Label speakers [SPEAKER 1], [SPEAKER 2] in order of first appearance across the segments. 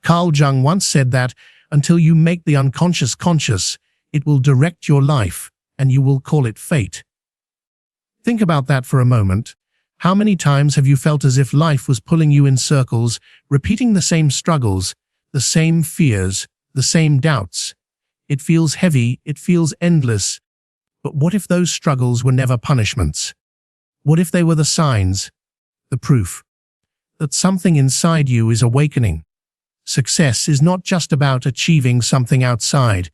[SPEAKER 1] Carl Jung once said that, until you make the unconscious conscious, it will direct your life, and you will call it fate. Think about that for a moment. How many times have you felt as if life was pulling you in circles, repeating the same struggles, the same fears, the same doubts? It feels heavy, it feels endless. But what if those struggles were never punishments? What if they were the signs, the proof, that something inside you is awakening? Success is not just about achieving something outside.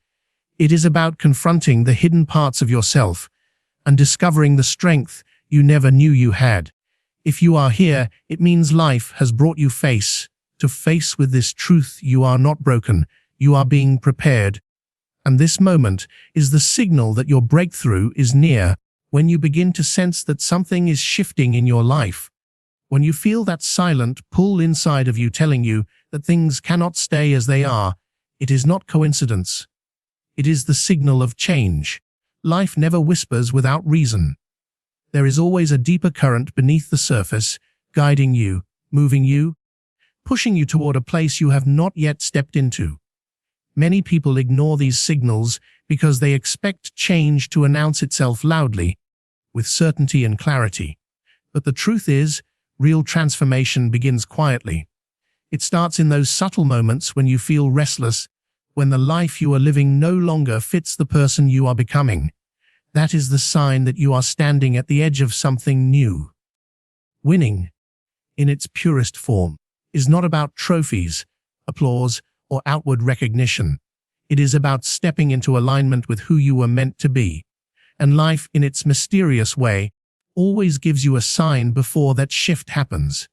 [SPEAKER 1] It is about confronting the hidden parts of yourself and discovering the strength you never knew you had. If you are here, it means life has brought you face to face with this truth: you are not broken, you are being prepared. And this moment is the signal that your breakthrough is near. When you begin to sense that something is shifting in your life, when you feel that silent pull inside of you telling you that things cannot stay as they are, it is not coincidence. It is the signal of change. Life never whispers without reason. There is always a deeper current beneath the surface, guiding you, moving you, pushing you toward a place you have not yet stepped into. Many people ignore these signals because they expect change to announce itself loudly, with certainty and clarity. But the truth is, real transformation begins quietly. It starts in those subtle moments when you feel restless, when the life you are living no longer fits the person you are becoming. That is the sign that you are standing at the edge of something new. Winning, in its purest form, is not about trophies, applause, or outward recognition. It is about stepping into alignment with who you were meant to be. And life, in its mysterious way, always gives you a sign before that shift happens.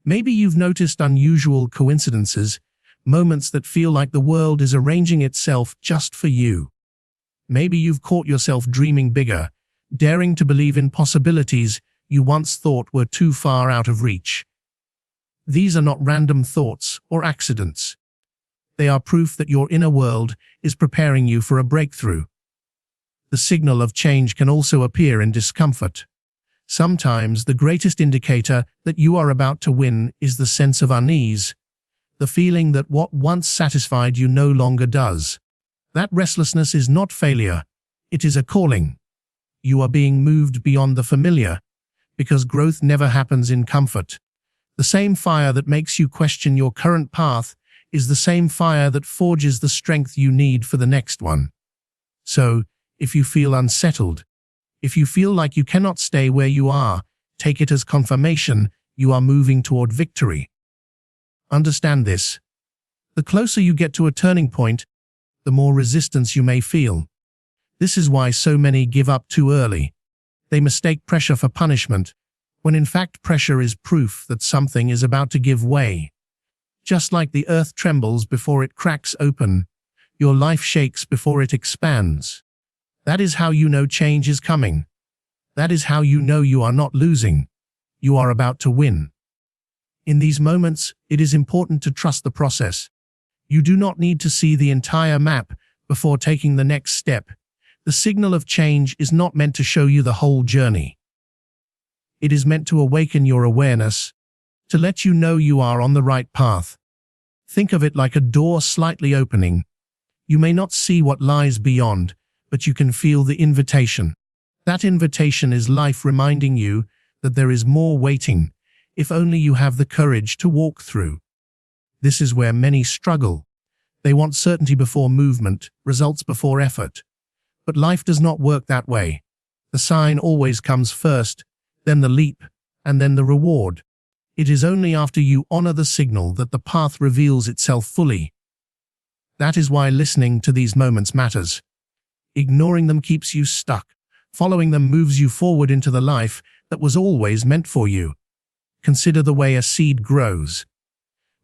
[SPEAKER 1] Maybe you've noticed unusual coincidences, moments that feel like the world is arranging itself just for you. Maybe you've caught yourself dreaming bigger, daring to believe in possibilities you once thought were too far out of reach. These are not random thoughts or accidents. They are proof that your inner world is preparing you for a breakthrough. The signal of change can also appear in discomfort. Sometimes the greatest indicator that you are about to win is the sense of unease, the feeling that what once satisfied you no longer does. That restlessness is not failure, it is a calling. You are being moved beyond the familiar, because growth never happens in comfort. The same fire that makes you question your current path is the same fire that forges the strength you need for the next one. So, if you feel unsettled, if you feel like you cannot stay where you are, take it as confirmation you are moving toward victory. Understand this. The closer you get to a turning point, the more resistance you may feel. This is why so many give up too early. They mistake pressure for punishment, when in fact pressure is proof that something is about to give way. Just like the earth trembles before it cracks open, your life shakes before it expands. That is how you know change is coming. That is how you know you are not losing. You are about to win. In these moments, it is important to trust the process. You do not need to see the entire map before taking the next step. The signal of change is not meant to show you the whole journey. It is meant to awaken your awareness, to let you know you are on the right path. Think of it like a door slightly opening. You may not see what lies beyond, but you can feel the invitation. That invitation is life reminding you that there is more waiting, if only you have the courage to walk through. This is where many struggle. They want certainty before movement, results before effort. But life does not work that way. The sign always comes first, then the leap, and then the reward. It is only after you honor the signal that the path reveals itself fully. That is why listening to these moments matters. Ignoring them keeps you stuck. Following them moves you forward into the life that was always meant for you. Consider the way a seed grows.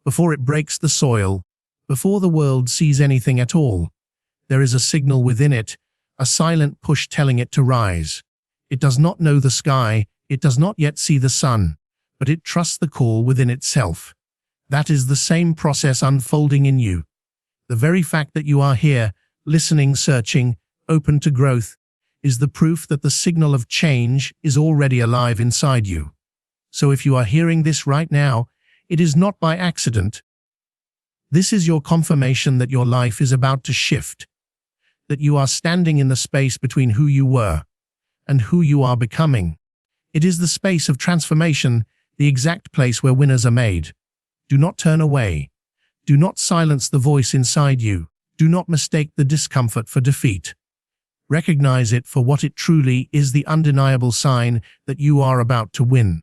[SPEAKER 1] Before it breaks the soil, before the world sees anything at all, there is a signal within it, a silent push telling it to rise. It does not know the sky, it does not yet see the sun, but it trusts the call within itself. That is the same process unfolding in you. The very fact that you are here, listening, searching, open to growth, is the proof that the signal of change is already alive inside you. So if you are hearing this right now, it is not by accident. This is your confirmation that your life is about to shift, that you are standing in the space between who you were and who you are becoming. It is the space of transformation, the exact place where winners are made. Do not turn away. Do not silence the voice inside you. Do not mistake the discomfort for defeat. Recognize it for what it truly is, the undeniable sign that you are about to win.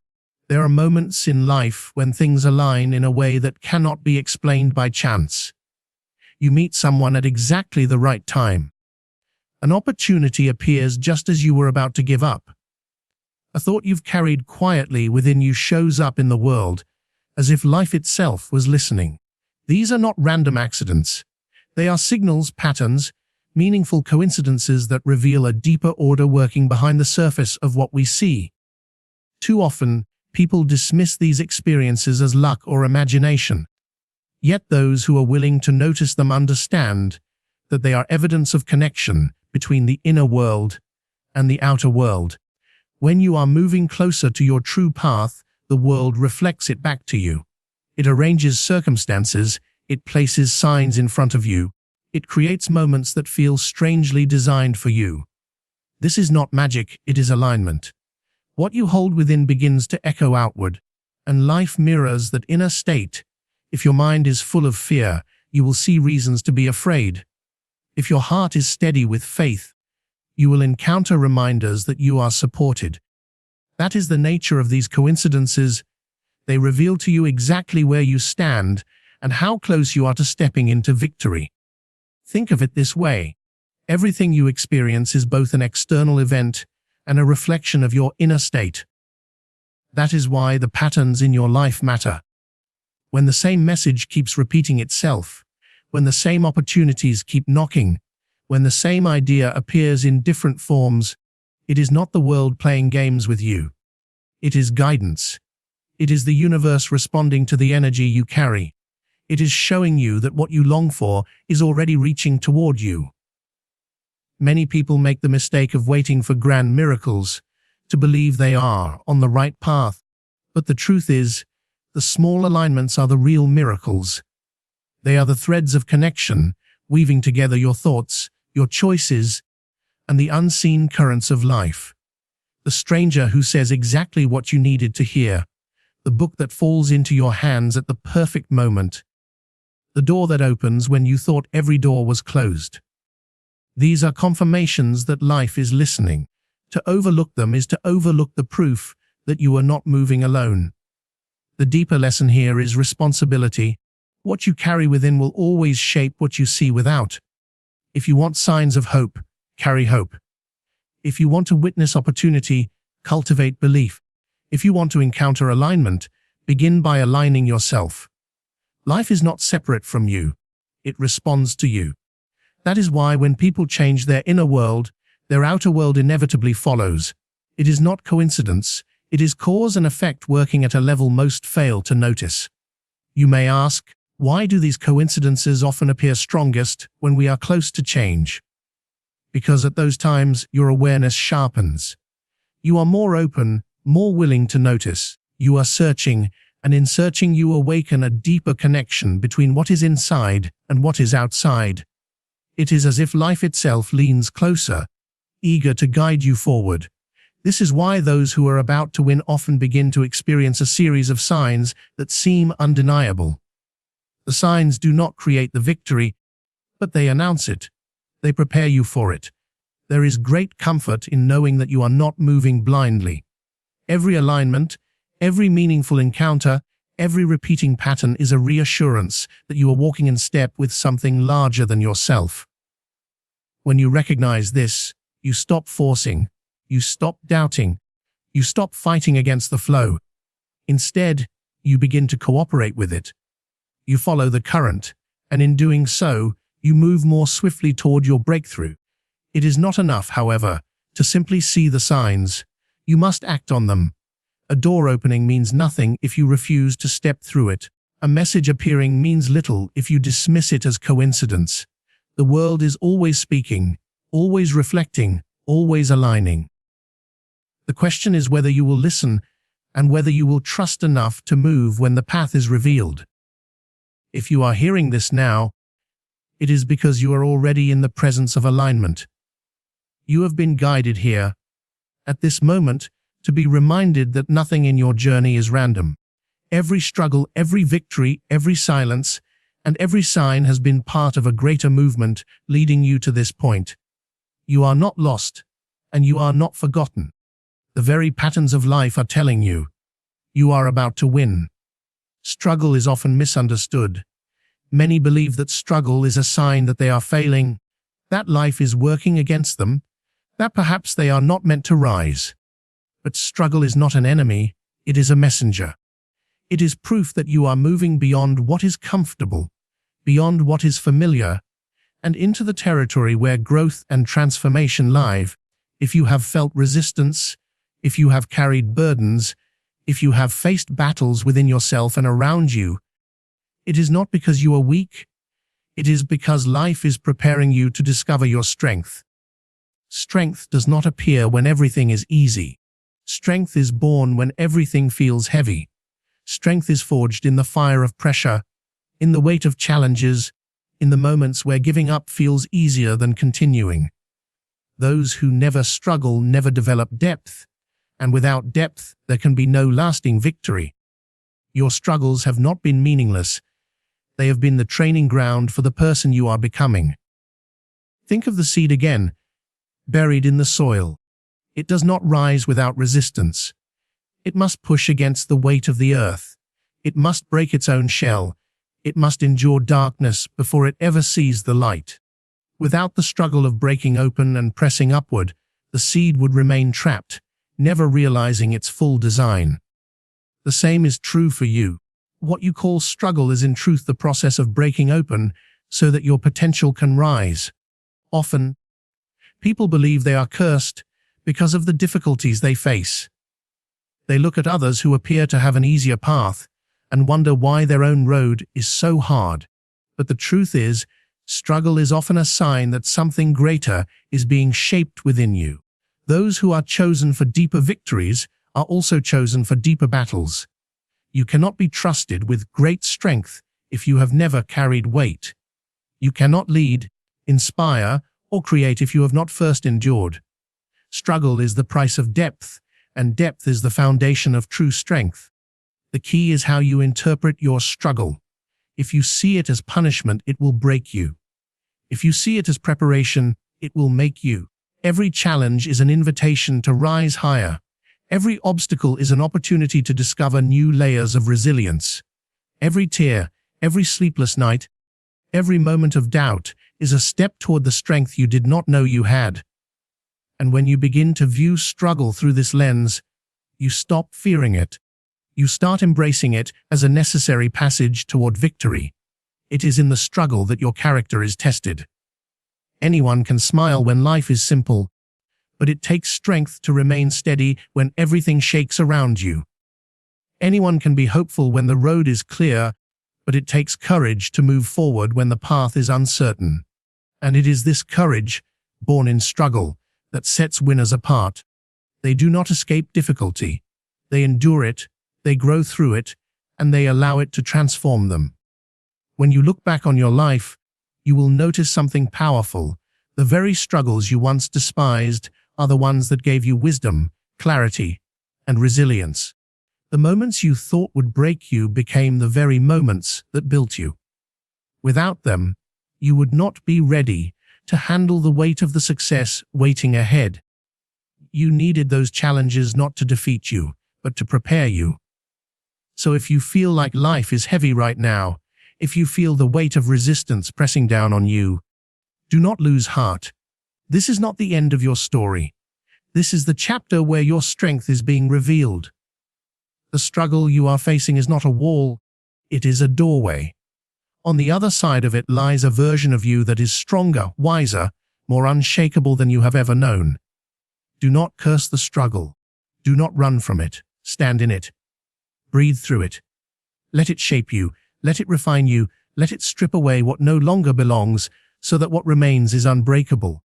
[SPEAKER 1] There are moments in life when things align in a way that cannot be explained by chance. You meet someone at exactly the right time. An opportunity appears just as you were about to give up. A thought you've carried quietly within you shows up in the world, as if life itself was listening. These are not random accidents. They are signals, patterns, meaningful coincidences that reveal a deeper order working behind the surface of what we see. Too often, people dismiss these experiences as luck or imagination. Yet those who are willing to notice them understand that they are evidence of connection between the inner world and the outer world. When you are moving closer to your true path, the world reflects it back to you. It arranges circumstances, it places signs in front of you, it creates moments that feel strangely designed for you. This is not magic, it is alignment. What you hold within begins to echo outward, and life mirrors that inner state. If your mind is full of fear, you will see reasons to be afraid. If your heart is steady with faith, you will encounter reminders that you are supported. That is the nature of these coincidences. They reveal to you exactly where you stand and how close you are to stepping into victory. Think of it this way. Everything you experience is both an external event and a reflection of your inner state. That is why the patterns in your life matter. When the same message keeps repeating itself, when the same opportunities keep knocking, when the same idea appears in different forms, it is not the world playing games with you. It is guidance. It is the universe responding to the energy you carry. It is showing you that what you long for is already reaching toward you. Many people make the mistake of waiting for grand miracles, to believe they are on the right path. But the truth is, the small alignments are the real miracles. They are the threads of connection, weaving together your thoughts, your choices, and the unseen currents of life. The stranger who says exactly what you needed to hear. The book that falls into your hands at the perfect moment. The door that opens when you thought every door was closed. These are confirmations that life is listening. To overlook them is to overlook the proof that you are not moving alone. The deeper lesson here is responsibility. What you carry within will always shape what you see without. If you want signs of hope, carry hope. If you want to witness opportunity, cultivate belief. If you want to encounter alignment, begin by aligning yourself. Life is not separate from you. It responds to you. That is why when people change their inner world, their outer world inevitably follows. It is not coincidence. It is cause and effect working at a level most fail to notice. You may ask, why do these coincidences often appear strongest when we are close to change? Because at those times, your awareness sharpens. You are more open, more willing to notice. You are searching, and in searching you awaken a deeper connection between what is inside and what is outside. It is as if life itself leans closer, eager to guide you forward. This is why those who are about to win often begin to experience a series of signs that seem undeniable. The signs do not create the victory, but they announce it. They prepare you for it. There is great comfort in knowing that you are not moving blindly. Every alignment, every meaningful encounter, every repeating pattern is a reassurance that you are walking in step with something larger than yourself. When you recognize this, you stop forcing, you stop doubting, you stop fighting against the flow. Instead, you begin to cooperate with it. You follow the current, and in doing so, you move more swiftly toward your breakthrough. It is not enough, however, to simply see the signs. You must act on them. A door opening means nothing if you refuse to step through it. A message appearing means little if you dismiss it as coincidence. The world is always speaking, always reflecting, always aligning. The question is whether you will listen and whether you will trust enough to move when the path is revealed. If you are hearing this now, it is because you are already in the presence of alignment. You have been guided here, at this moment, to be reminded that nothing in your journey is random. Every struggle, every victory, every silence, and every sign has been part of a greater movement leading you to this point. You are not lost, and you are not forgotten. The very patterns of life are telling you, you are about to win. Struggle is often misunderstood. Many believe that struggle is a sign that they are failing, that life is working against them, that perhaps they are not meant to rise. But struggle is not an enemy, it is a messenger. It is proof that you are moving beyond what is comfortable, beyond what is familiar, and into the territory where growth and transformation lie. If you have felt resistance, if you have carried burdens, if you have faced battles within yourself and around you, it is not because you are weak, it is because life is preparing you to discover your strength. Strength does not appear when everything is easy. Strength is born when everything feels heavy. Strength is forged in the fire of pressure, in the weight of challenges, in the moments where giving up feels easier than continuing. Those who never struggle never develop depth, and without depth there can be no lasting victory. Your struggles have not been meaningless. They have been the training ground for the person you are becoming. Think of the seed again, buried in the soil. It does not rise without resistance. It must push against the weight of the earth. It must break its own shell. It must endure darkness before it ever sees the light. Without the struggle of breaking open and pressing upward, the seed would remain trapped, never realizing its full design. The same is true for you. What you call struggle is in truth the process of breaking open so that your potential can rise. Often, people believe they are cursed because of the difficulties they face. They look at others who appear to have an easier path and wonder why their own road is so hard. But the truth is, struggle is often a sign that something greater is being shaped within you. Those who are chosen for deeper victories are also chosen for deeper battles. You cannot be trusted with great strength if you have never carried weight. You cannot lead, inspire, or create if you have not first endured. Struggle is the price of depth, and depth is the foundation of true strength. The key is how you interpret your struggle. If you see it as punishment, it will break you. If you see it as preparation, it will make you. Every challenge is an invitation to rise higher. Every obstacle is an opportunity to discover new layers of resilience. Every tear, every sleepless night, every moment of doubt is a step toward the strength you did not know you had. And when you begin to view struggle through this lens, you stop fearing it. You start embracing it as a necessary passage toward victory. It is in the struggle that your character is tested. Anyone can smile when life is simple, but it takes strength to remain steady when everything shakes around you. Anyone can be hopeful when the road is clear, but it takes courage to move forward when the path is uncertain. And it is this courage, born in struggle, that sets winners apart. They do not escape difficulty. They endure it, they grow through it, and they allow it to transform them. When you look back on your life, you will notice something powerful. The very struggles you once despised are the ones that gave you wisdom, clarity, and resilience. The moments you thought would break you became the very moments that built you. Without them, you would not be ready to handle the weight of the success waiting ahead. You needed those challenges not to defeat you, but to prepare you. So if you feel like life is heavy right now, if you feel the weight of resistance pressing down on you, do not lose heart. This is not the end of your story. This is the chapter where your strength is being revealed. The struggle you are facing is not a wall, it is a doorway. On the other side of it lies a version of you that is stronger, wiser, more unshakable than you have ever known. Do not curse the struggle. Do not run from it. Stand in it. Breathe through it. Let it shape you. Let it refine you. Let it strip away what no longer belongs, so that what remains is unbreakable.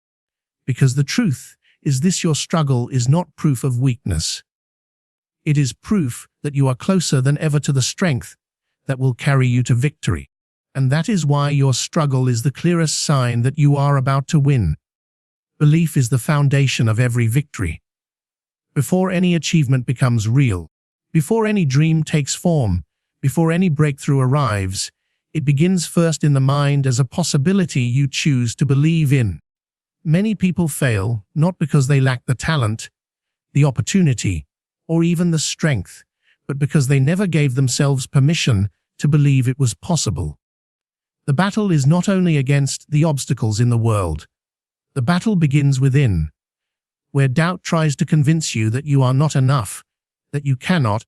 [SPEAKER 1] Because the truth is this: your struggle is not proof of weakness. It is proof that you are closer than ever to the strength that will carry you to victory. And that is why your struggle is the clearest sign that you are about to win. Belief is the foundation of every victory. Before any achievement becomes real, before any dream takes form, before any breakthrough arrives, it begins first in the mind as a possibility you choose to believe in. Many people fail not because they lack the talent, the opportunity, or even the strength, but because they never gave themselves permission to believe it was possible. The battle is not only against the obstacles in the world. The battle begins within, where doubt tries to convince you that you are not enough, that you cannot,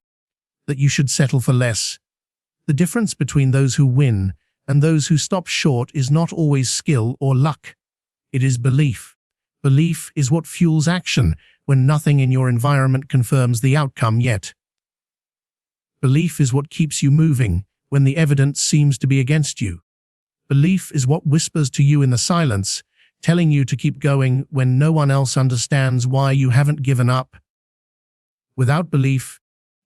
[SPEAKER 1] that you should settle for less. The difference between those who win and those who stop short is not always skill or luck. It is belief. Belief is what fuels action when nothing in your environment confirms the outcome yet. Belief is what keeps you moving when the evidence seems to be against you. Belief is what whispers to you in the silence, telling you to keep going when no one else understands why you haven't given up. Without belief,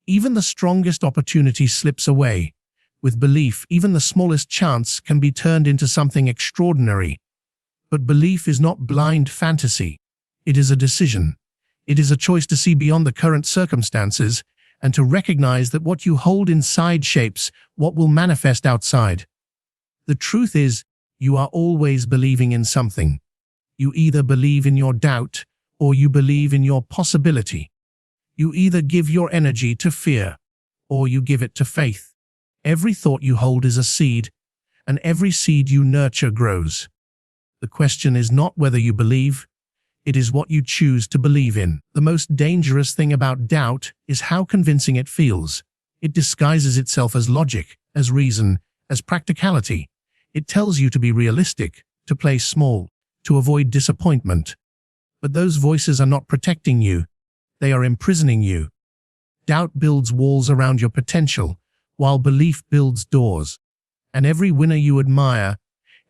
[SPEAKER 1] even the strongest opportunity slips away. With belief, even the smallest chance can be turned into something extraordinary. But belief is not blind fantasy. It is a decision. It is a choice to see beyond the current circumstances and to recognize that what you hold inside shapes what will manifest outside. The truth is, you are always believing in something. You either believe in your doubt or you believe in your possibility. You either give your energy to fear or you give it to faith. Every thought you hold is a seed, and every seed you nurture grows. The question is not whether you believe, it is what you choose to believe in. The most dangerous thing about doubt is how convincing it feels. It disguises itself as logic, as reason, as practicality. It tells you to be realistic, to play small, to avoid disappointment. But those voices are not protecting you. They are imprisoning you. Doubt builds walls around your potential, while belief builds doors. And every winner you admire,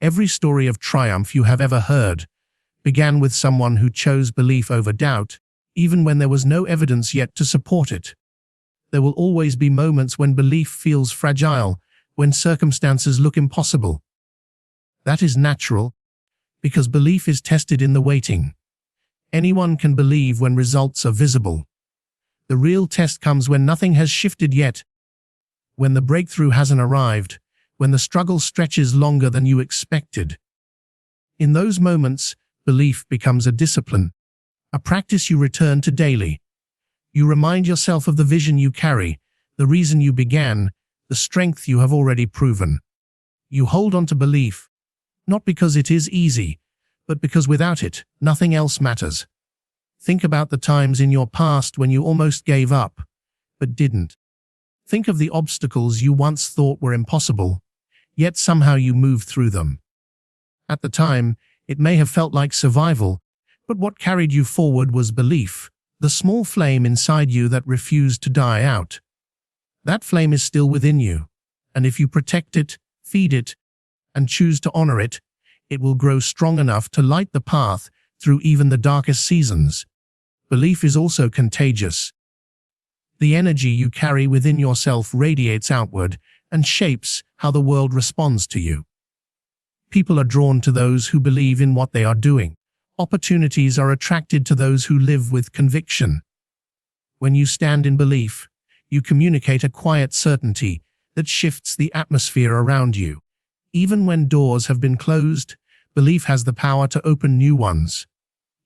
[SPEAKER 1] every story of triumph you have ever heard, began with someone who chose belief over doubt, even when there was no evidence yet to support it. There will always be moments when belief feels fragile, when circumstances look impossible. That is natural, because belief is tested in the waiting. Anyone can believe when results are visible. The real test comes when nothing has shifted yet, when the breakthrough hasn't arrived, when the struggle stretches longer than you expected. In those moments, belief becomes a discipline, a practice you return to daily. You remind yourself of the vision you carry, the reason you began, the strength you have already proven. You hold on to belief, not because it is easy, but because without it, nothing else matters. Think about the times in your past when you almost gave up, but didn't. Think of the obstacles you once thought were impossible, yet somehow you moved through them. At the time, it may have felt like survival, but what carried you forward was belief, the small flame inside you that refused to die out. That flame is still within you, and if you protect it, feed it, and choose to honor it, it will grow strong enough to light the path through even the darkest seasons. Belief is also contagious. The energy you carry within yourself radiates outward and shapes how the world responds to you. People are drawn to those who believe in what they are doing. Opportunities are attracted to those who live with conviction. When you stand in belief, you communicate a quiet certainty that shifts the atmosphere around you. Even when doors have been closed, belief has the power to open new ones.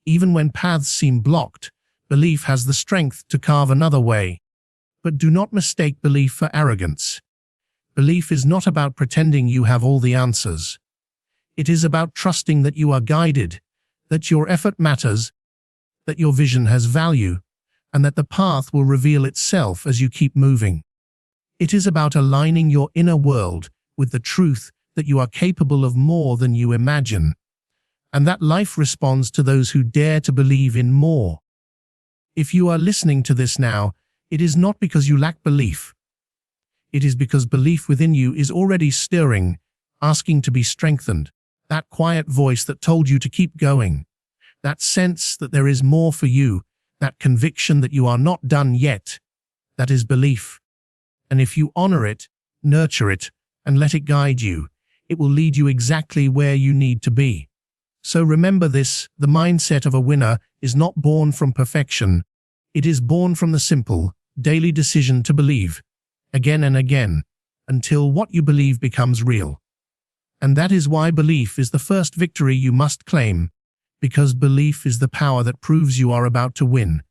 [SPEAKER 1] Even when paths seem blocked, belief has the strength to carve another way. But do not mistake belief for arrogance. Belief is not about pretending you have all the answers. It is about trusting that you are guided, that your effort matters, that your vision has value, and that the path will reveal itself as you keep moving. It is about aligning your inner world with the truth that you are capable of more than you imagine, and that life responds to those who dare to believe in more. If you are listening to this now, it is not because you lack belief. It is because belief within you is already stirring, asking to be strengthened. That quiet voice that told you to keep going. That sense that there is more for you. That conviction that you are not done yet. That is belief. And if you honor it, nurture it, and let it guide you, it will lead you exactly where you need to be. So remember this, the mindset of a winner is not born from perfection. It is born from the simple, daily decision to believe, again and again, until what you believe becomes real. And that is why belief is the first victory you must claim, because belief is the power that proves you are about to win.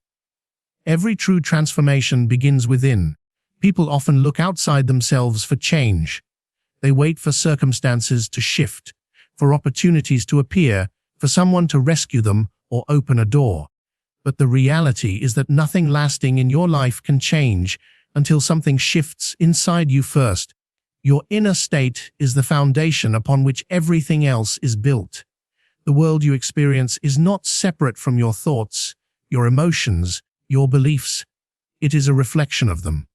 [SPEAKER 1] Every true transformation begins within. People often look outside themselves for change. They wait for circumstances to shift, for opportunities to appear, for someone to rescue them or open a door. But the reality is that nothing lasting in your life can change until something shifts inside you first. Your inner state is the foundation upon which everything else is built. The world you experience is not separate from your thoughts, your emotions, your beliefs. It is a reflection of them.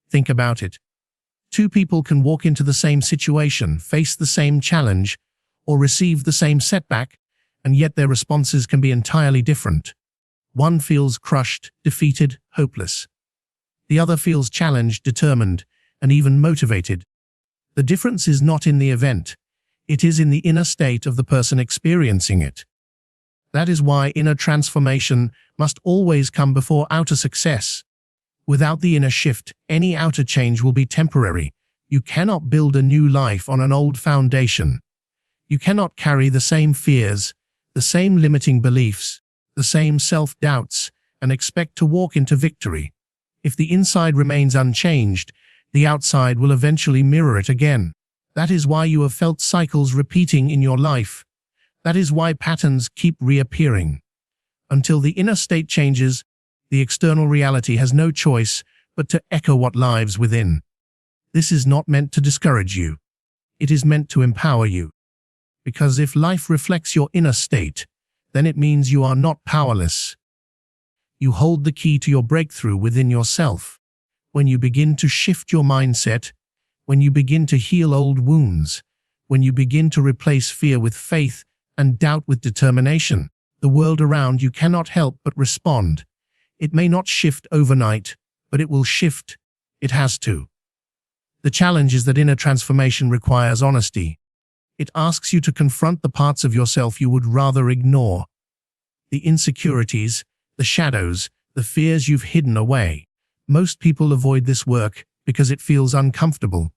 [SPEAKER 1] Think about it. Two people can walk into the same situation, face the same challenge, or receive the same setback, and yet their responses can be entirely different. One feels crushed, defeated, hopeless. The other feels challenged, determined, and even motivated. The difference is not in the event. It is in the inner state of the person experiencing it. That is why inner transformation must always come before outer success. Without the inner shift, any outer change will be temporary. You cannot build a new life on an old foundation. You cannot carry the same fears, the same limiting beliefs, the same self-doubts, and expect to walk into victory. If the inside remains unchanged, the outside will eventually mirror it again. That is why you have felt cycles repeating in your life. That is why patterns keep reappearing. Until the inner state changes, the external reality has no choice but to echo what lives within. This is not meant to discourage you. It is meant to empower you. Because if life reflects your inner state, then it means you are not powerless. You hold the key to your breakthrough within yourself. When you begin to shift your mindset, when you begin to heal old wounds, when you begin to replace fear with faith and doubt with determination, the world around you cannot help but respond. It may not shift overnight, but it will shift. It has to. The challenge is that inner transformation requires honesty. It asks you to confront the parts of yourself you would rather ignore. The insecurities, the shadows, the fears you've hidden away. Most people avoid this work because it feels uncomfortable.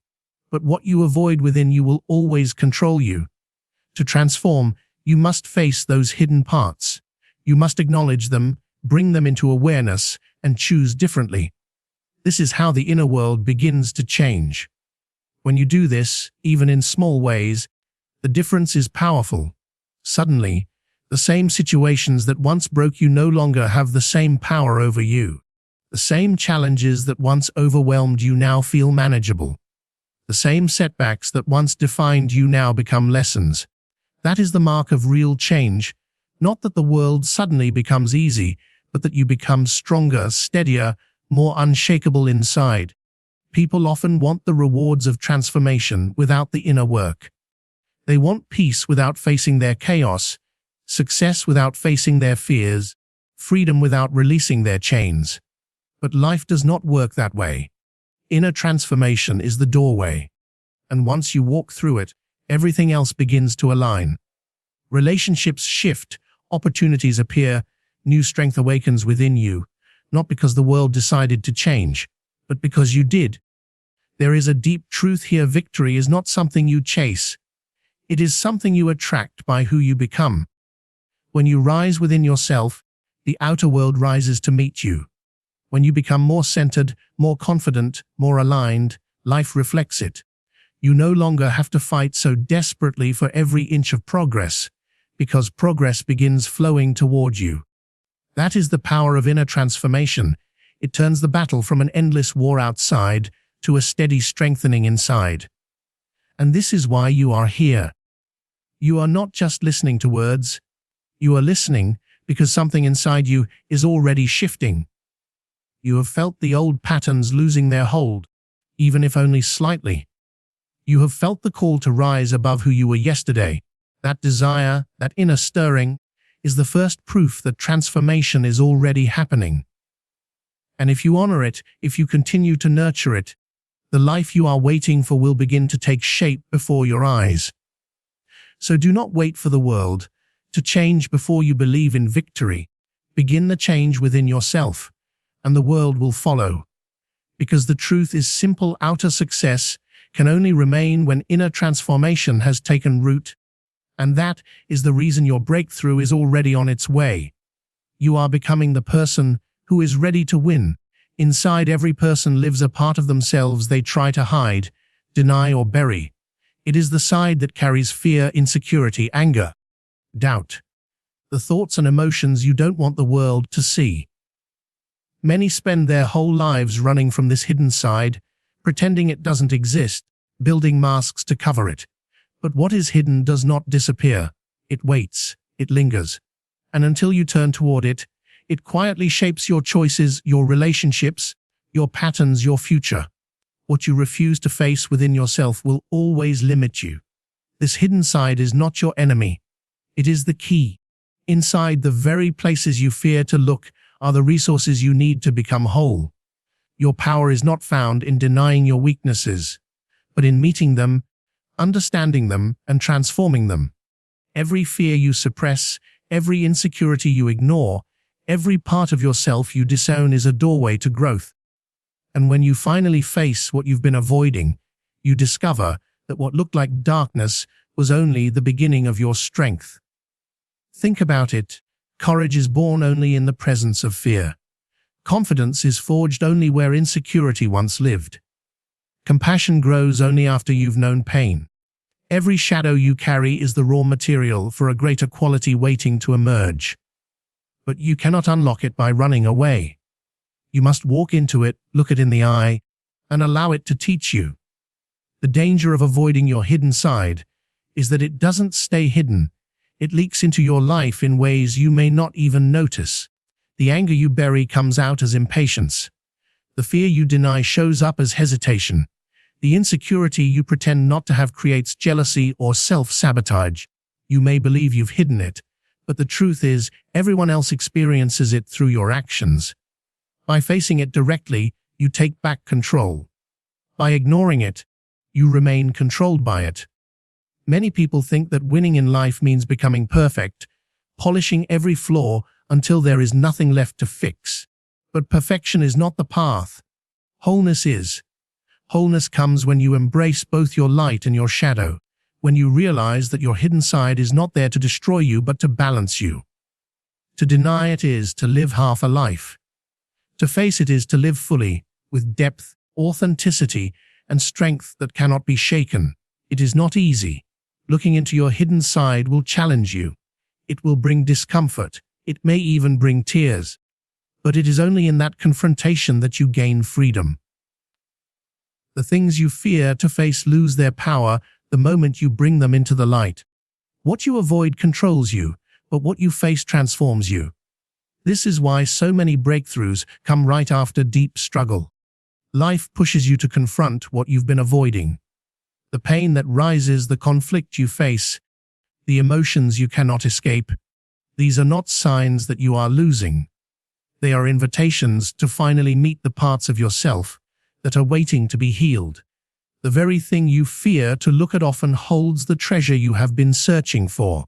[SPEAKER 1] But what you avoid within you will always control you. To transform, you must face those hidden parts. You must acknowledge them, bring them into awareness, and choose differently. This is how the inner world begins to change. When you do this, even in small ways, the difference is powerful. Suddenly, the same situations that once broke you no longer have the same power over you. The same challenges that once overwhelmed you now feel manageable. The same setbacks that once defined you now become lessons. That is the mark of real change. Not that the world suddenly becomes easy, but that you become stronger, steadier, more unshakable inside. People often want the rewards of transformation without the inner work. They want peace without facing their chaos, success without facing their fears, freedom without releasing their chains. But life does not work that way. Inner transformation is the doorway. And once you walk through it, everything else begins to align. Relationships shift, opportunities appear, new strength awakens within you, not because the world decided to change, but because you did. There is a deep truth here. Victory is not something you chase. It is something you attract by who you become. When you rise within yourself, the outer world rises to meet you. When you become more centered, more confident, more aligned, life reflects it. You no longer have to fight so desperately for every inch of progress, because progress begins flowing toward you. That is the power of inner transformation. It turns the battle from an endless war outside to a steady strengthening inside. And this is why you are here. You are not just listening to words. You are listening because something inside you is already shifting. You have felt the old patterns losing their hold, even if only slightly. You have felt the call to rise above who you were yesterday. That desire, that inner stirring, is the first proof that transformation is already happening. And if you honor it, if you continue to nurture it, the life you are waiting for will begin to take shape before your eyes. So do not wait for the world to change before you believe in victory. Begin the change within yourself, and the world will follow. Because the truth is simple: outer success can only remain when inner transformation has taken root. And that is the reason your breakthrough is already on its way. You are becoming the person who is ready to win. Inside every person lives a part of themselves they try to hide, deny, or bury. It is the side that carries fear, insecurity, anger, doubt, the thoughts and emotions you don't want the world to see. Many spend their whole lives running from this hidden side, pretending it doesn't exist, building masks to cover it. But what is hidden does not disappear. It waits, it lingers. And until you turn toward it, it quietly shapes your choices, your relationships, your patterns, your future. What you refuse to face within yourself will always limit you. This hidden side is not your enemy. It is the key. Inside the very places you fear to look are the resources you need to become whole. Your power is not found in denying your weaknesses, but in meeting them, understanding them, and transforming them. Every fear you suppress, every insecurity you ignore, every part of yourself you disown is a doorway to growth. And when you finally face what you've been avoiding, you discover that what looked like darkness was only the beginning of your strength. Think about it. Courage is born only in the presence of fear. Confidence is forged only where insecurity once lived. Compassion grows only after you've known pain. Every shadow you carry is the raw material for a greater quality waiting to emerge. But you cannot unlock it by running away. You must walk into it, look it in the eye, and allow it to teach you. The danger of avoiding your hidden side is that it doesn't stay hidden. It leaks into your life in ways you may not even notice. The anger you bury comes out as impatience. The fear you deny shows up as hesitation. The insecurity you pretend not to have creates jealousy or self-sabotage. You may believe you've hidden it, but the truth is, everyone else experiences it through your actions. By facing it directly, you take back control. By ignoring it, you remain controlled by it. Many people think that winning in life means becoming perfect, polishing every flaw until there is nothing left to fix. But perfection is not the path. Wholeness is. Wholeness comes when you embrace both your light and your shadow, when you realize that your hidden side is not there to destroy you but to balance you. To deny it is to live half a life. To face it is to live fully, with depth, authenticity, and strength that cannot be shaken. It is not easy. Looking into your hidden side will challenge you. It will bring discomfort. It may even bring tears. But it is only in that confrontation that you gain freedom. The things you fear to face lose their power the moment you bring them into the light. What you avoid controls you, but what you face transforms you. This is why so many breakthroughs come right after deep struggle. Life pushes you to confront what you've been avoiding. The pain that rises, the conflict you face, the emotions you cannot escape. These are not signs that you are losing. They are invitations to finally meet the parts of yourself that are waiting to be healed. The very thing you fear to look at often holds the treasure you have been searching for.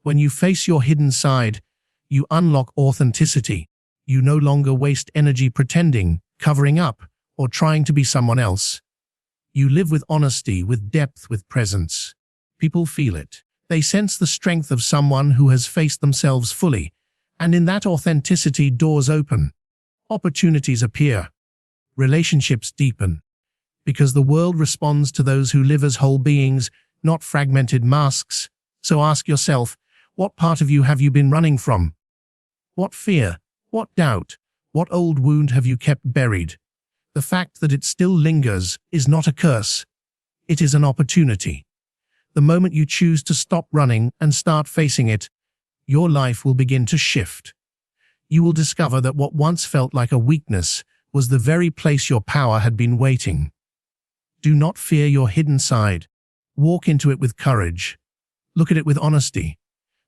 [SPEAKER 1] When you face your hidden side, you unlock authenticity. You no longer waste energy pretending, covering up, or trying to be someone else. You live with honesty, with depth, with presence. People feel it. They sense the strength of someone who has faced themselves fully, and in that authenticity, doors open. Opportunities appear. Relationships deepen. Because the world responds to those who live as whole beings, not fragmented masks. So ask yourself, what part of you have you been running from? What fear, what doubt, what old wound have you kept buried? The fact that it still lingers is not a curse. It is an opportunity. The moment you choose to stop running and start facing it, your life will begin to shift. You will discover that what once felt like a weakness was the very place your power had been waiting. Do not fear your hidden side. Walk into it with courage. Look at it with honesty.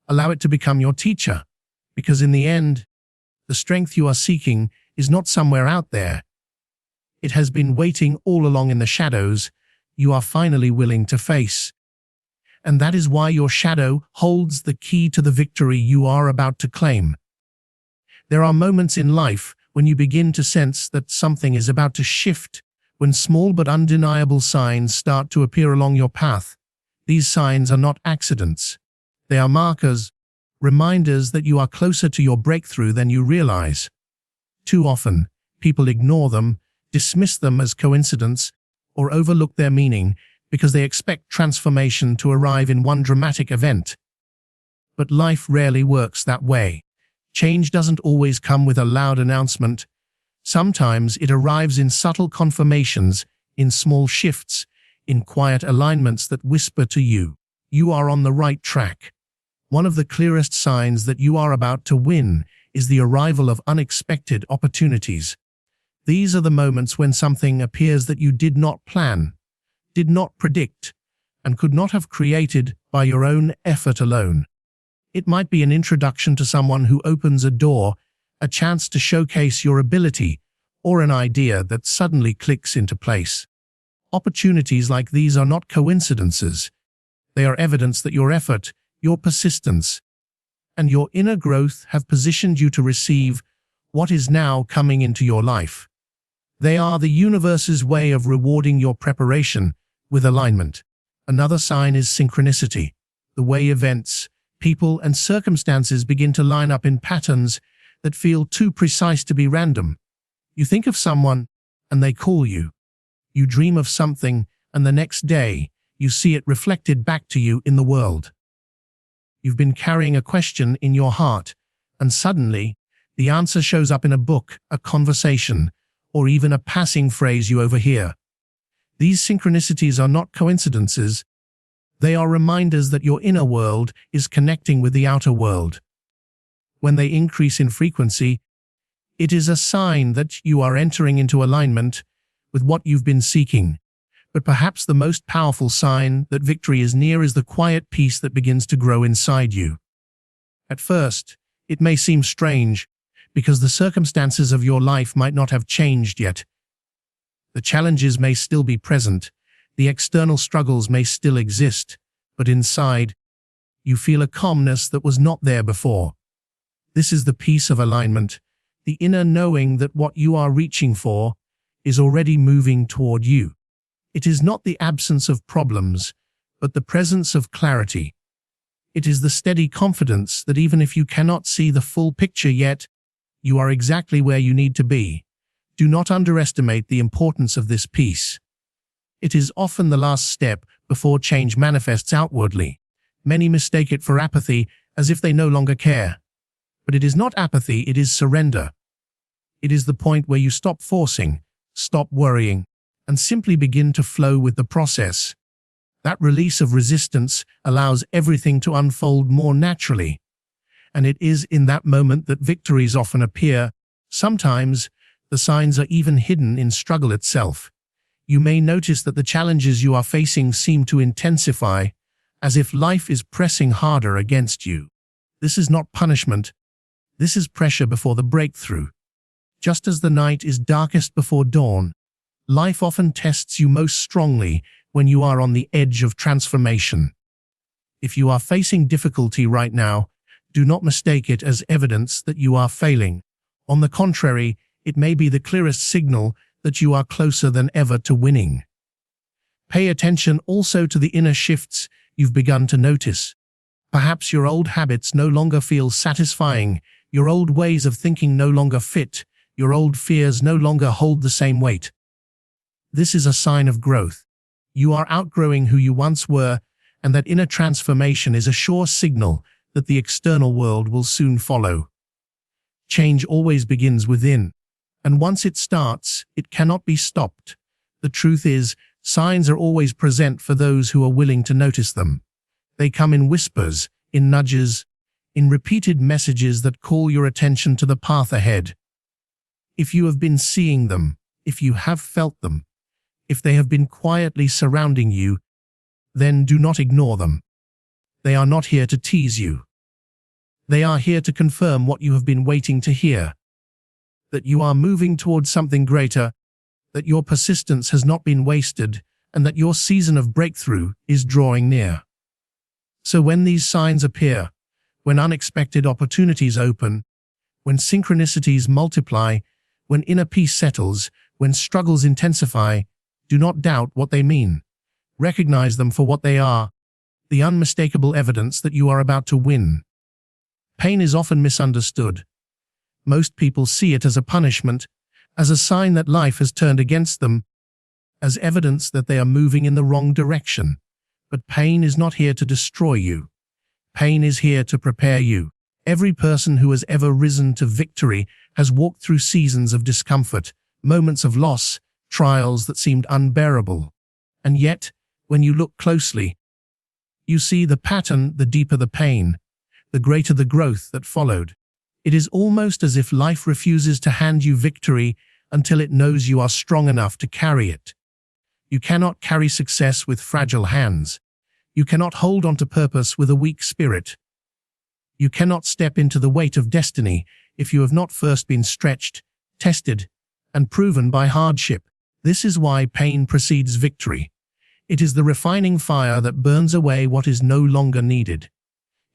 [SPEAKER 1] Allow it to become your teacher. Because in the end, the strength you are seeking is not somewhere out there. It has been waiting all along in the shadows you are finally willing to face. And that is why your shadow holds the key to the victory you are about to claim. There are moments in life when you begin to sense that something is about to shift, when small but undeniable signs start to appear along your path. These signs are not accidents. They are markers, reminders that you are closer to your breakthrough than you realize. Too often, people ignore them, dismiss them as coincidence, or overlook their meaning because they expect transformation to arrive in one dramatic event. But life rarely works that way. Change doesn't always come with a loud announcement. Sometimes it arrives in subtle confirmations, in small shifts, in quiet alignments that whisper to you, you are on the right track. One of the clearest signs that you are about to win is the arrival of unexpected opportunities. These are the moments when something appears that you did not plan, did not predict, and could not have created by your own effort alone. It might be an introduction to someone who opens a door, a chance to showcase your ability, or an idea that suddenly clicks into place. Opportunities like these are not coincidences. They are evidence that your effort, your persistence, and your inner growth have positioned you to receive what is now coming into your life. They are the universe's way of rewarding your preparation with alignment. Another sign is synchronicity, the way events, people, and circumstances begin to line up in patterns that feel too precise to be random. You think of someone, and they call you. You dream of something, and the next day, you see it reflected back to you in the world. You've been carrying a question in your heart, and suddenly, the answer shows up in a book, a conversation, or even a passing phrase you overhear. These synchronicities are not coincidences. They are reminders that your inner world is connecting with the outer world. When they increase in frequency, it is a sign that you are entering into alignment with what you've been seeking. But perhaps the most powerful sign that victory is near is the quiet peace that begins to grow inside you. At first, it may seem strange, because the circumstances of your life might not have changed yet. The challenges may still be present, the external struggles may still exist, but inside, you feel a calmness that was not there before. This is the peace of alignment, the inner knowing that what you are reaching for is already moving toward you. It is not the absence of problems, but the presence of clarity. It is the steady confidence that even if you cannot see the full picture yet, you are exactly where you need to be. Do not underestimate the importance of this peace. It is often the last step before change manifests outwardly. Many mistake it for apathy, as if they no longer care. But it is not apathy, it is surrender. It is the point where you stop forcing, stop worrying, and simply begin to flow with the process. That release of resistance allows everything to unfold more naturally. And it is in that moment that victories often appear. Sometimes, the signs are even hidden in struggle itself. You may notice that the challenges you are facing seem to intensify, as if life is pressing harder against you. This is not punishment. This is pressure before the breakthrough. Just as the night is darkest before dawn, life often tests you most strongly when you are on the edge of transformation. If you are facing difficulty right now, do not mistake it as evidence that you are failing. On the contrary, it may be the clearest signal that you are closer than ever to winning. Pay attention also to the inner shifts you've begun to notice. Perhaps your old habits no longer feel satisfying, your old ways of thinking no longer fit, your old fears no longer hold the same weight. This is a sign of growth. You are outgrowing who you once were, and that inner transformation is a sure signal that the external world will soon follow. Change always begins within, and once it starts, it cannot be stopped. The truth is, signs are always present for those who are willing to notice them. They come in whispers, in nudges, in repeated messages that call your attention to the path ahead. If you have been seeing them, if you have felt them, if they have been quietly surrounding you, then do not ignore them. They are not here to tease you. They are here to confirm what you have been waiting to hear. That you are moving towards something greater, that your persistence has not been wasted, and that your season of breakthrough is drawing near. So when these signs appear, when unexpected opportunities open, when synchronicities multiply, when inner peace settles, when struggles intensify, do not doubt what they mean. Recognize them for what they are, the unmistakable evidence that you are about to win. Pain is often misunderstood. Most people see it as a punishment, as a sign that life has turned against them, as evidence that they are moving in the wrong direction. But pain is not here to destroy you. Pain is here to prepare you. Every person who has ever risen to victory has walked through seasons of discomfort, moments of loss, trials that seemed unbearable. And yet, when you look closely, you see the pattern. The deeper the pain, the greater the growth that followed. It is almost as if life refuses to hand you victory until it knows you are strong enough to carry it. You cannot carry success with fragile hands. You cannot hold on to purpose with a weak spirit. You cannot step into the weight of destiny if you have not first been stretched, tested, and proven by hardship. This is why pain precedes victory. It is the refining fire that burns away what is no longer needed.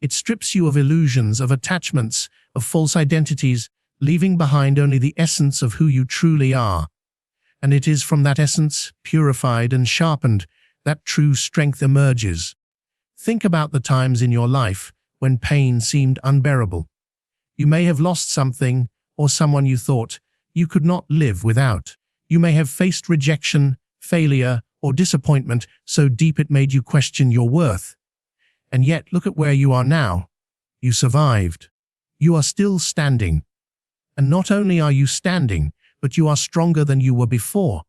[SPEAKER 1] It strips you of illusions, of attachments, of false identities, leaving behind only the essence of who you truly are. And it is from that essence, purified and sharpened, that true strength emerges. Think about the times in your life when pain seemed unbearable. You may have lost something or someone you thought you could not live without. You may have faced rejection, failure, or disappointment so deep it made you question your worth. And yet, look at where you are now. You survived. You are still standing. And not only are you standing, but you are stronger than you were before.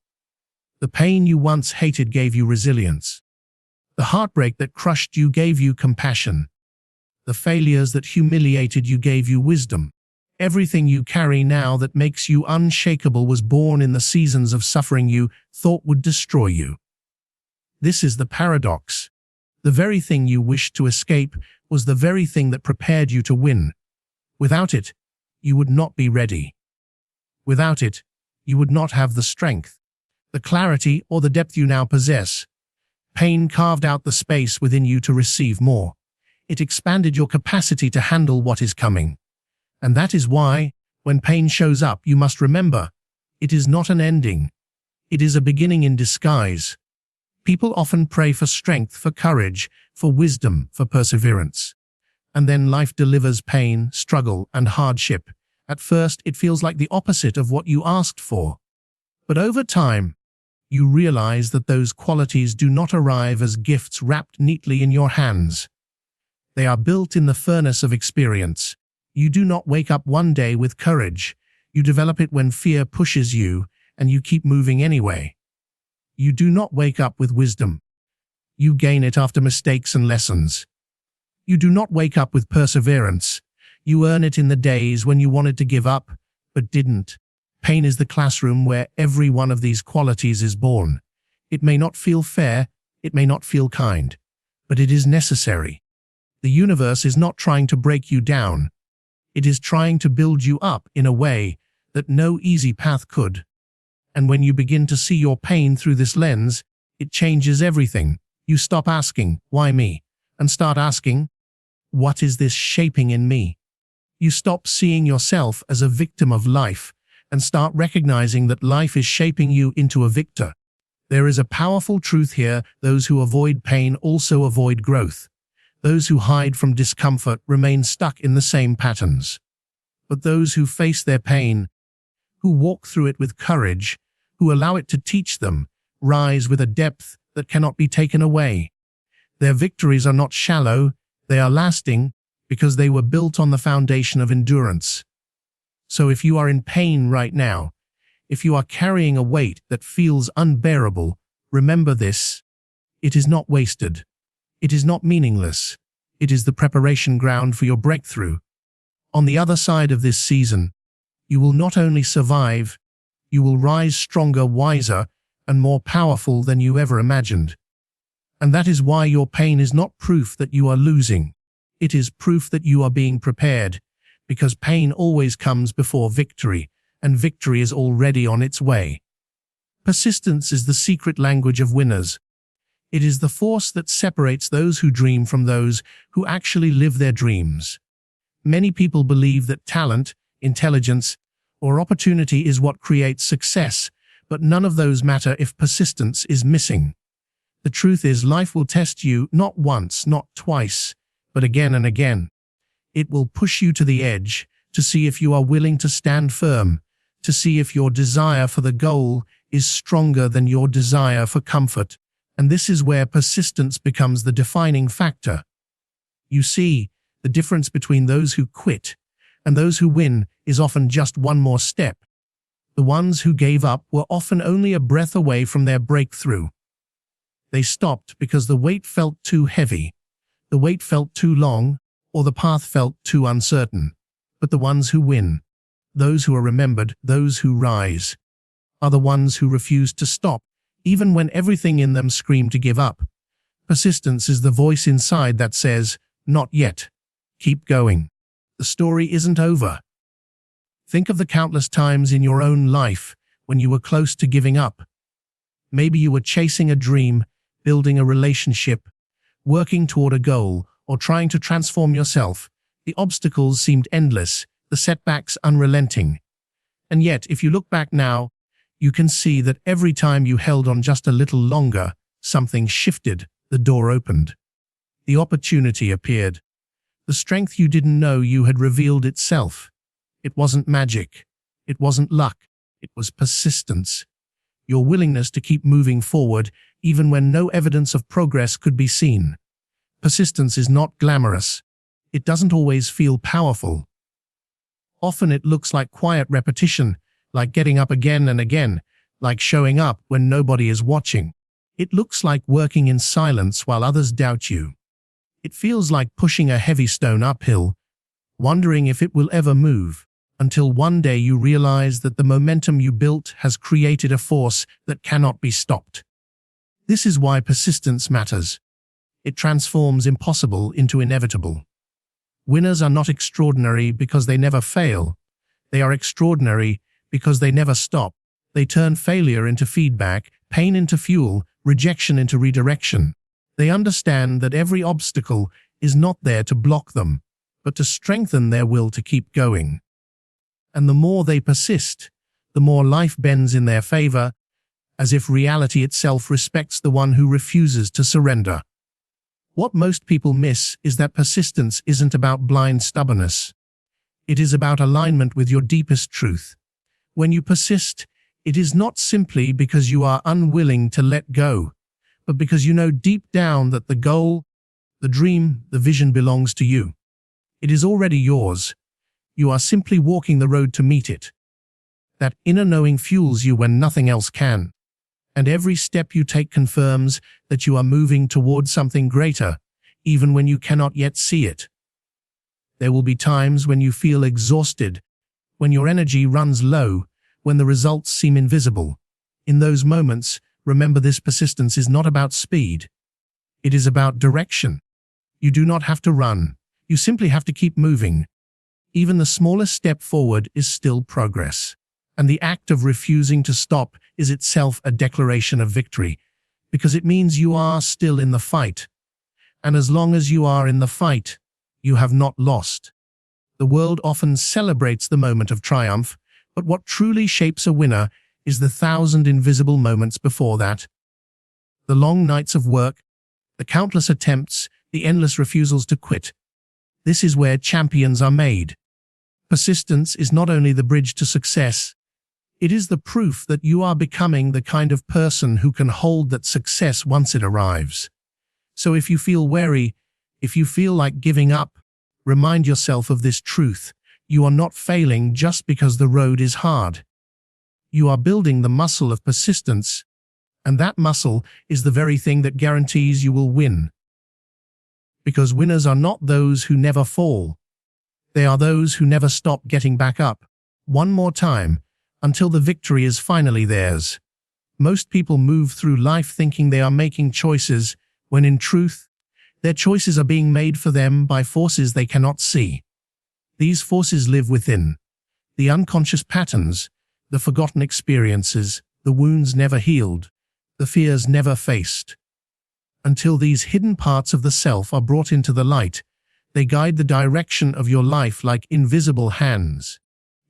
[SPEAKER 1] The pain you once hated gave you resilience. The heartbreak that crushed you gave you compassion. The failures that humiliated you gave you wisdom. Everything you carry now that makes you unshakable was born in the seasons of suffering you thought would destroy you. This is the paradox. The very thing you wished to escape was the very thing that prepared you to win. Without it, you would not be ready. Without it, you would not have the strength, the clarity, or the depth you now possess. Pain carved out the space within you to receive more. It expanded your capacity to handle what is coming. And that is why, when pain shows up, you must remember, it is not an ending. It is a beginning in disguise. People often pray for strength, for courage, for wisdom, for perseverance. And then life delivers pain, struggle, and hardship. At first, it feels like the opposite of what you asked for. But over time, you realize that those qualities do not arrive as gifts wrapped neatly in your hands. They are built in the furnace of experience. You do not wake up one day with courage. You develop it when fear pushes you, and you keep moving anyway. You do not wake up with wisdom. You gain it after mistakes and lessons. You do not wake up with perseverance. You earn it in the days when you wanted to give up, but didn't. Pain is the classroom where every one of these qualities is born. It may not feel fair, it may not feel kind, but it is necessary. The universe is not trying to break you down. It is trying to build you up in a way that no easy path could. And when you begin to see your pain through this lens, it changes everything. You stop asking, "Why me?" and start asking, "What is this shaping in me?" You stop seeing yourself as a victim of life and start recognizing that life is shaping you into a victor. There is a powerful truth here: those who avoid pain also avoid growth. Those who hide from discomfort remain stuck in the same patterns. But those who face their pain, who walk through it with courage, who allow it to teach them, rise with a depth that cannot be taken away. Their victories are not shallow, they are lasting, because they were built on the foundation of endurance. So if you are in pain right now, if you are carrying a weight that feels unbearable, remember this: it is not wasted. It is not meaningless. It is the preparation ground for your breakthrough. On the other side of this season, you will not only survive, you will rise stronger, wiser, and more powerful than you ever imagined. And that is why your pain is not proof that you are losing. It is proof that you are being prepared, because pain always comes before victory, and victory is already on its way. Persistence is the secret language of winners. It is the force that separates those who dream from those who actually live their dreams. Many people believe that talent, intelligence, or opportunity is what creates success, but none of those matter if persistence is missing. The truth is, life will test you not once, not twice, but again and again. It will push you to the edge to see if you are willing to stand firm, to see if your desire for the goal is stronger than your desire for comfort. And this is where persistence becomes the defining factor. You see, the difference between those who quit and those who win is often just one more step. The ones who gave up were often only a breath away from their breakthrough. They stopped because the weight felt too heavy, the wait felt too long, or the path felt too uncertain. But the ones who win, those who are remembered, those who rise, are the ones who refuse to stop, even when everything in them screamed to give up. Persistence is the voice inside that says, "Not yet. Keep going. The story isn't over." Think of the countless times in your own life when you were close to giving up. Maybe you were chasing a dream, building a relationship, working toward a goal, or trying to transform yourself. The obstacles seemed endless, the setbacks unrelenting. And yet, if you look back now, you can see that every time you held on just a little longer, something shifted, the door opened. The opportunity appeared. The strength you didn't know you had revealed itself. It wasn't magic. It wasn't luck. It was persistence. Your willingness to keep moving forward, even when no evidence of progress could be seen. Persistence is not glamorous. It doesn't always feel powerful. Often it looks like quiet repetition, like getting up again and again, like showing up when nobody is watching. It looks like working in silence while others doubt you. It feels like pushing a heavy stone uphill, wondering if it will ever move, until one day you realize that the momentum you built has created a force that cannot be stopped. This is why persistence matters. It transforms impossible into inevitable. Winners are not extraordinary because they never fail. They are extraordinary because they never stop. They turn failure into feedback, pain into fuel, rejection into redirection. They understand that every obstacle is not there to block them, but to strengthen their will to keep going. And the more they persist, the more life bends in their favor, as if reality itself respects the one who refuses to surrender. What most people miss is that persistence isn't about blind stubbornness. It is about alignment with your deepest truth. When you persist, it is not simply because you are unwilling to let go, but because you know deep down that the goal, the dream, the vision belongs to you. It is already yours. You are simply walking the road to meet it. That inner knowing fuels you when nothing else can. And every step you take confirms that you are moving towards something greater, even when you cannot yet see it. There will be times when you feel exhausted, when your energy runs low, when the results seem invisible. In those moments, remember this: persistence is not about speed. It is about direction. You do not have to run. You simply have to keep moving. Even the smallest step forward is still progress. And the act of refusing to stop is itself a declaration of victory, because it means you are still in the fight. And as long as you are in the fight, you have not lost. The world often celebrates the moment of triumph, but what truly shapes a winner is the 1,000 invisible moments before that. The long nights of work, the countless attempts, the endless refusals to quit. This is where champions are made. Persistence is not only the bridge to success, it is the proof that you are becoming the kind of person who can hold that success once it arrives. So if you feel wary, if you feel like giving up, remind yourself of this truth. You are not failing just because the road is hard. You are building the muscle of persistence, and that muscle is the very thing that guarantees you will win. Because winners are not those who never fall. They are those who never stop getting back up, one more time, until the victory is finally theirs. Most people move through life thinking they are making choices, when in truth, their choices are being made for them by forces they cannot see. These forces live within. The unconscious patterns, the forgotten experiences, the wounds never healed, the fears never faced. until these hidden parts of the self are brought into the light. They guide the direction of your life like invisible hands.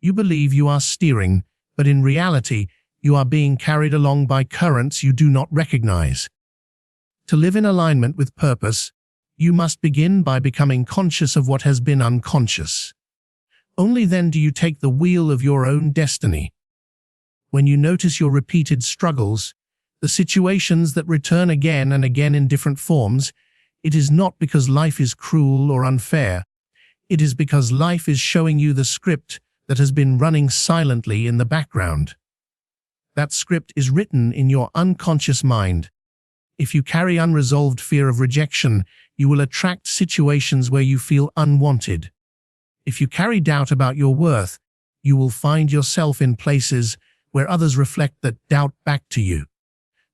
[SPEAKER 1] You believe you are steering, but in reality, you are being carried along by currents you do not recognize. To live in alignment with purpose, you must begin by becoming conscious of what has been unconscious. Only then do you take the wheel of your own destiny. When you notice your repeated struggles, the situations that return again and again in different forms, it is not because life is cruel or unfair. It is because life is showing you the script that has been running silently in the background. That script is written in your unconscious mind. If you carry unresolved fear of rejection, you will attract situations where you feel unwanted. If you carry doubt about your worth, you will find yourself in places where others reflect that doubt back to you.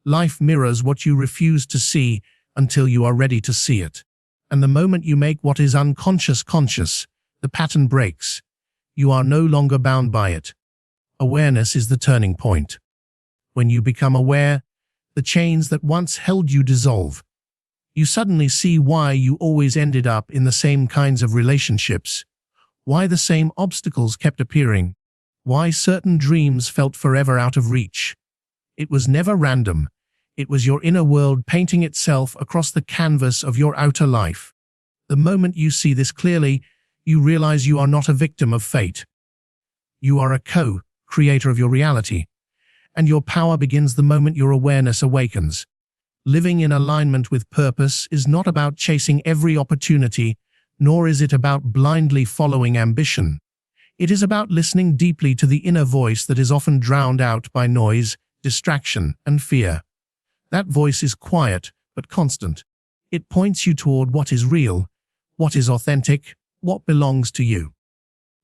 [SPEAKER 1] Life mirrors what you refuse to see until you are ready to see it. And the moment you make what is unconscious conscious, the pattern breaks. You are no longer bound by it. Awareness is the turning point. When you become aware, the chains that once held you dissolve. You suddenly see why you always ended up in the same kinds of relationships, why the same obstacles kept appearing, why certain dreams felt forever out of reach. It was never random. It was your inner world painting itself across the canvas of your outer life. The moment you see this clearly, you realize you are not a victim of fate. You are a co-creator of your reality, and your power begins the moment your awareness awakens. Living in alignment with purpose is not about chasing every opportunity, nor is it about blindly following ambition. It is about listening deeply to the inner voice that is often drowned out by noise, distraction, and fear. That voice is quiet, but constant. It points you toward what is real, what is authentic, what belongs to you.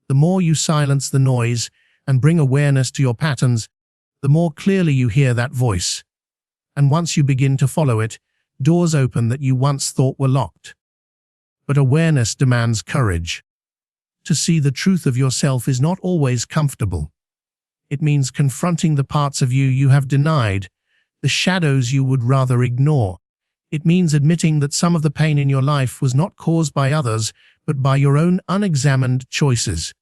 [SPEAKER 1] The more you silence the noise and bring awareness to your patterns, the more clearly you hear that voice. And once you begin to follow it, doors open that you once thought were locked. But awareness demands courage. To see the truth of yourself is not always comfortable. It means confronting the parts of you you have denied, the shadows you would rather ignore. It means admitting that some of the pain in your life was not caused by others, but by your own unexamined choices.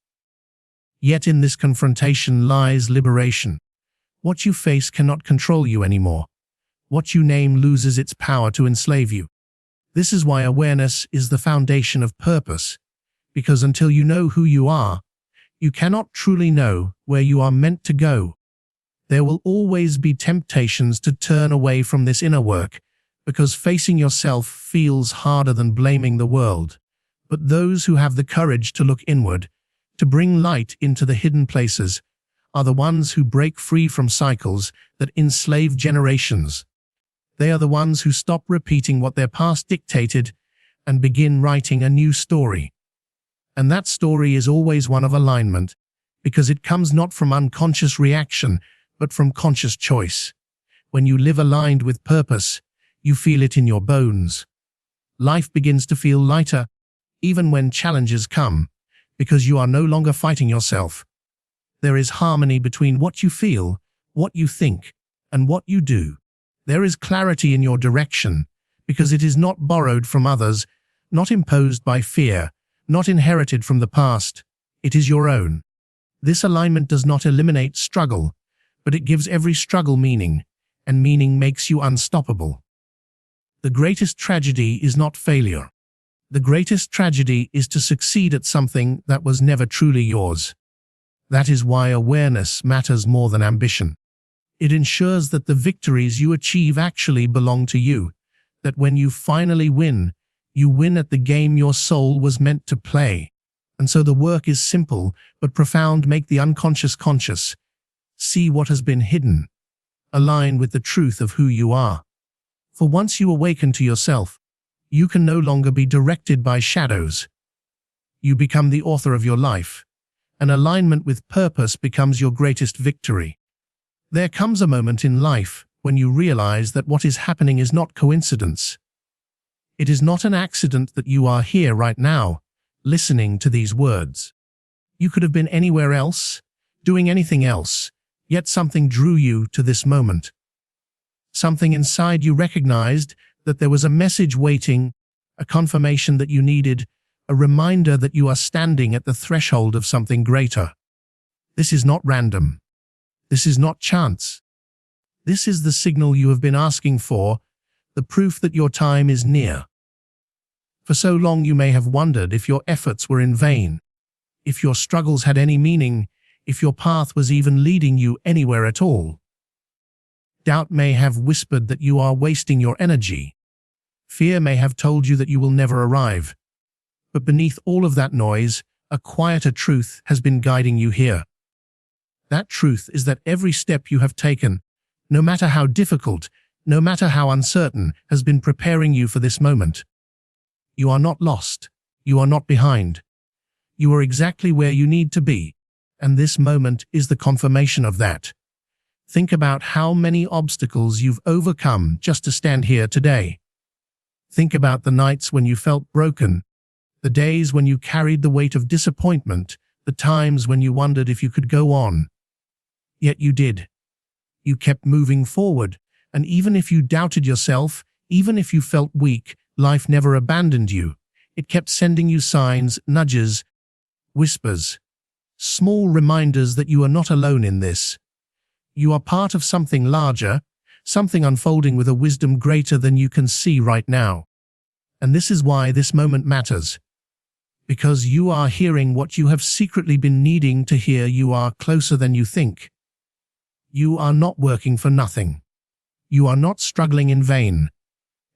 [SPEAKER 1] Yet in this confrontation lies liberation. What you face cannot control you anymore. What you name loses its power to enslave you. This is why awareness is the foundation of purpose, because until you know who you are, you cannot truly know where you are meant to go. There will always be temptations to turn away from this inner work, because facing yourself feels harder than blaming the world. But those who have the courage to look inward, to bring light into the hidden places, are the ones who break free from cycles that enslave generations. They are the ones who stop repeating what their past dictated and begin writing a new story. And that story is always one of alignment, because it comes not from unconscious reaction, but from conscious choice. When you live aligned with purpose, you feel it in your bones. Life begins to feel lighter, even when challenges come, because you are no longer fighting yourself. There is harmony between what you feel, what you think, and what you do. There is clarity in your direction, because it is not borrowed from others, not imposed by fear, not inherited from the past. It is your own. This alignment does not eliminate struggle, but it gives every struggle meaning, and meaning makes you unstoppable. The greatest tragedy is not failure. The greatest tragedy is to succeed at something that was never truly yours. That is why awareness matters more than ambition. It ensures that the victories you achieve actually belong to you, that when you finally win, you win at the game your soul was meant to play. And so the work is simple, but profound. Make the unconscious conscious. See what has been hidden. Align with the truth of who you are. For once you awaken to yourself, you can no longer be directed by shadows. You become the author of your life, and alignment with purpose becomes your greatest victory. There comes a moment in life when you realize that what is happening is not coincidence. It is not an accident that you are here right now, listening to these words. You could have been anywhere else, doing anything else, yet something drew you to this moment. Something inside you recognized that there was a message waiting, a confirmation that you needed, a reminder that you are standing at the threshold of something greater. This is not random. This is not chance. This is the signal you have been asking for, the proof that your time is near. For so long you may have wondered if your efforts were in vain, if your struggles had any meaning, if your path was even leading you anywhere at all. Doubt may have whispered that you are wasting your energy. Fear may have told you that you will never arrive. But beneath all of that noise, a quieter truth has been guiding you here. That truth is that every step you have taken, no matter how difficult, no matter how uncertain, has been preparing you for this moment. You are not lost. You are not behind. You are exactly where you need to be, and this moment is the confirmation of that. Think about how many obstacles you've overcome just to stand here today. Think about the nights when you felt broken, the days when you carried the weight of disappointment, the times when you wondered if you could go on. Yet you did. You kept moving forward, and even if you doubted yourself, even if you felt weak, life never abandoned you. It kept sending you signs, nudges, whispers, small reminders that you are not alone in this. You are part of something larger, something unfolding with a wisdom greater than you can see right now. And this is why this moment matters. Because you are hearing what you have secretly been needing to hear. You are closer than you think. You are not working for nothing. You are not struggling in vain.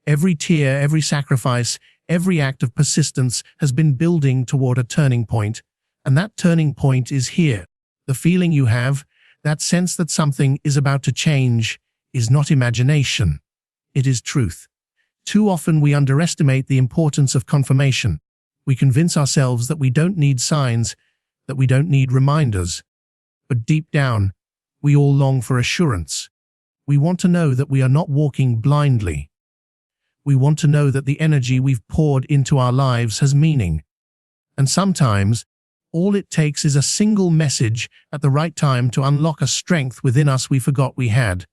[SPEAKER 1] Every tear, every sacrifice, every act of persistence has been building toward a turning point, and that turning point is here. The feeling you have, that sense that something is about to change, is not imagination. It is truth. Too often we underestimate the importance of confirmation. We convince ourselves that we don't need signs, that we don't need reminders. But deep down, we all long for assurance. We want to know that we are not walking blindly. We want to know that the energy we've poured into our lives has meaning. And sometimes, all it takes is a single message at the right time to unlock a strength within us we forgot we had.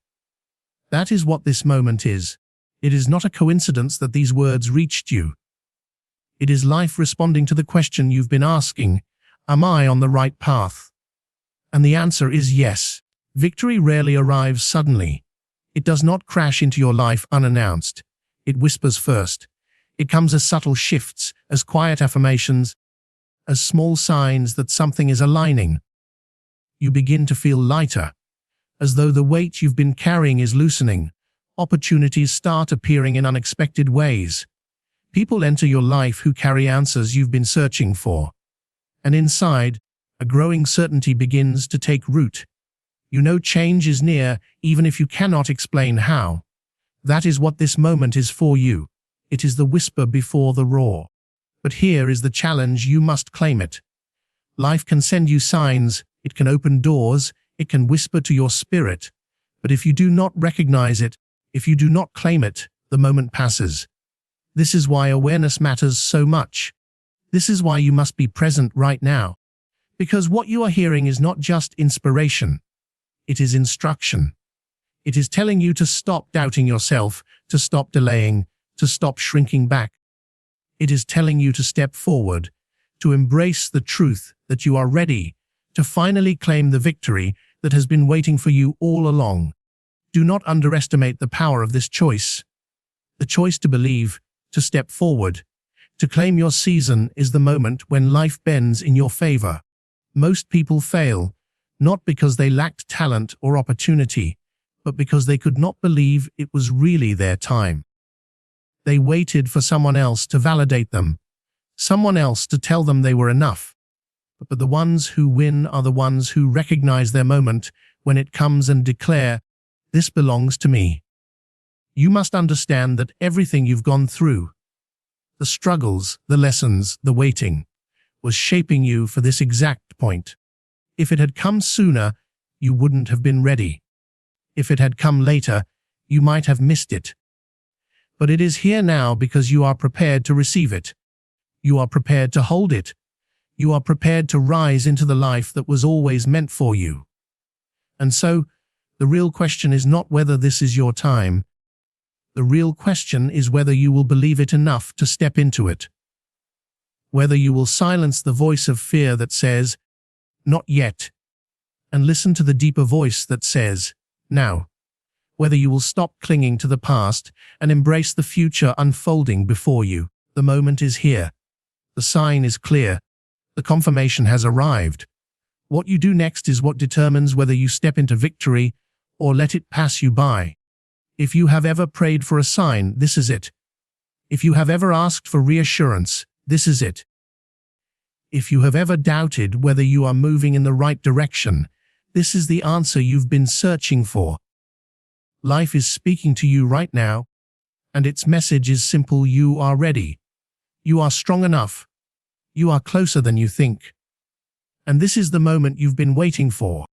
[SPEAKER 1] That is what this moment is. It is not a coincidence that these words reached you. It is life responding to the question you've been asking, am I on the right path? And the answer is yes. Victory rarely arrives suddenly. It does not crash into your life unannounced. It whispers first. It comes as subtle shifts, as quiet affirmations, as small signs that something is aligning. You begin to feel lighter, as though the weight you've been carrying is loosening. Opportunities start appearing in unexpected ways. People enter your life who carry answers you've been searching for. And inside, a growing certainty begins to take root. You know change is near, even if you cannot explain how. That is what this moment is for you. It is the whisper before the roar. But here is the challenge: you must claim it. Life can send you signs, it can open doors, it can whisper to your spirit. But if you do not recognize it, if you do not claim it, the moment passes. This is why awareness matters so much. This is why you must be present right now. Because what you are hearing is not just inspiration. It is instruction. It is telling you to stop doubting yourself, to stop delaying, to stop shrinking back. It is telling you to step forward, to embrace the truth that you are ready, to finally claim the victory that has been waiting for you all along. Do not underestimate the power of this choice. The choice to believe, to step forward, to claim your season is the moment when life bends in your favor. Most people fail, not because they lacked talent or opportunity, but because they could not believe it was really their time. They waited for someone else to validate them, someone else to tell them they were enough. But the ones who win are the ones who recognize their moment when it comes and declare, "This belongs to me." You must understand that everything you've gone through, the struggles, the lessons, the waiting, was shaping you for this exact point. If it had come sooner, you wouldn't have been ready. If it had come later, you might have missed it. But it is here now because you are prepared to receive it. You are prepared to hold it. You are prepared to rise into the life that was always meant for you. And so, the real question is not whether this is your time, The real question is whether you will believe it enough to step into it. Whether you will silence the voice of fear that says, "Not yet," and listen to the deeper voice that says, "Now." Whether you will stop clinging to the past and embrace the future unfolding before you. The moment is here. The sign is clear. The confirmation has arrived. What you do next is what determines whether you step into victory or let it pass you by. If you have ever prayed for a sign, this is it. If you have ever asked for reassurance, this is it. If you have ever doubted whether you are moving in the right direction, this is the answer you've been searching for. Life is speaking to you right now, and its message is simple: you are ready. You are strong enough. You are closer than you think. And this is the moment you've been waiting for.